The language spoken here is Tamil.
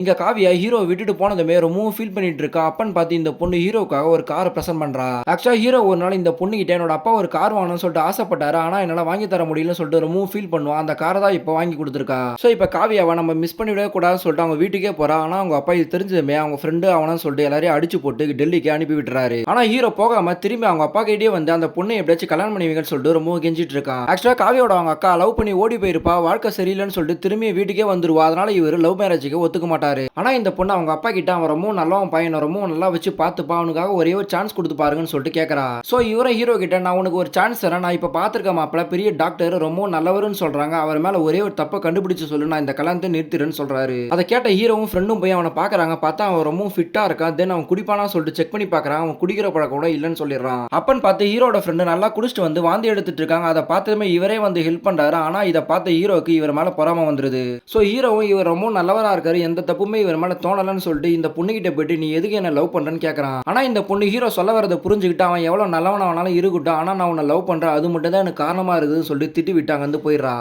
இங்க காவியா ஹீரோ விட்டுட்டு போனதுமே ரொம்பவும் ஃபீல் பண்ணிட்டு இருக்கா. அப்பன்னு பார்த்து இந்த பொண்ணு ஹீரோக்காக ஒரு கார பிரசன்ட் பண்றா. ஆக்சுவலா ஹீரோ ஒரு நாள் இந்த பொண்ணுகிட்ட என்னோட அப்பா ஒரு கார் வாங்கணும்னு சொல்லிட்டு ஆசைப்பட்டாரு. ஆனா என்னால வாங்கி தர முடியலன்னு சொல்லிட்டு ரொம்பவும் ஃபீல் பண்ணுவா. அந்த கார தான் இப்ப வாங்கி குடுத்துருக்கா. சோ இப்ப காவியாவ நம்ம மிஸ் பண்ணிடவே கூடாதுன்னு சொல்லிட்டு அவங்க வீட்டுக்கே போறா. ஆனா அவங்க அப்பா இது தெரிஞ்சதுமே அவங்க ஃப்ரெண்ட் அவனன்னு சொல்லிட்டு எல்லாரையும் அடிச்சு போட்டு டெல்லிக்கு அனுப்பி விட்டுறாரு. ஆனா ஹீரோ போகாம திரும்பி அவங்க அப்பா கிட்டயே வந்து அந்த பொண்ணை எப்படியாச்சும் கல்யாணம் பண்ணுவீங்கன்னு சொல்லிட்டு ரொம்பவும் கெஞ்சிட்டு இருக்கான். ஆக்சுவலா காவியோட அவங்க அக்கா லவ் பண்ணி ஓடி போயிருப்பா. வாழ்க்கை சரியில்லைன்னு சொல்லிட்டு திரும்பி வீட்டுக்கே வந்துருவா. அதனால இவர் லவ் மேரேஜ்க்கு ஒத்துக்க மாட்டாரு. ஆனா இந்த பொண்ணு அவங்க அப்பா கிட்ட அவன் ரொம்பவும் நல்லவன் பையன் ரொம்பவும் நல்லா வச்சு பார்த்துப்பா அவனுக்காக ஒரே ஒரு சான்ஸ் கொடுத்து பாருங்கன்னு சொல்லிட்டு கேட்கறா. சோ இவரை ஹீரோ கிட்ட நான் உனக்கு ஒரு சான்ஸ் தரேன். நான் இப்ப பாத்திருக்க மாப்பிள பெரிய டாக்டர் ரொம்பவும் நல்லவருன்னு சொல்றாங்க. அவர் மேல ஒரே ஒரு தப்பை கண்டுபிடிச்சு சொல்லு நான் இந்த கல்யாணத்தை நிறுத்திடுன்னு சொல்றாரு. அதை கேட்ட ஹீரோவும் ஃப்ரெண்டும் போய் அவனை பாக்குறாங்க. பார்த்தா அவன் ரொம்பவும் ஃபிட்டா இருக்கான். தென் அவன் குடிப்பானா சொல்லிட்டு செக் பண்ணி பாக்குறான். அவன் குடிக்கிற பழக்கம் கூட இல்லன்னு சொல்லிடுறான். அப்பன்னு பார்த்து ஹீரோட ஃப்ரெண்டு நல்லா குடிச்சிட்டு வந்து வாந்தி எடுத்துட்டு இருக்காங்க. அதை பார்த்ததுமே இவரே வந்து ஹெல்ப் பண்றாரு. ஆனா இதை பார்த்த ஹீரோக்கு இவர் மேல பொறாம வந்துருது. சோ ஹீரோவும் இவர் ரொம்ப நல்லவரா இருக்காரு. எந்த தப்புமே இவர் மேல தோணலன்னு சொல்லிட்டு இந்த பொண்ணுகிட்ட போயிட்டு நீ எதுக்கு என்ன லவ் பண்றேன்னு கேட்கறான். ஆனா இந்த பொண்ணு ஹீரோ சொல்ல வரதை புரிஞ்சுக்கிட்டு அவன் எவ்வளவு நல்லவனானாலும் இருக்கட்டும். ஆனா நான் உன்னை லவ் பண்றேன் அது மட்டும் தான் எனக்கு காரணமா இருக்குதுன்னு சொல்லிட்டு திட்டி விட்டு அங்க இருந்து போயிடுறா.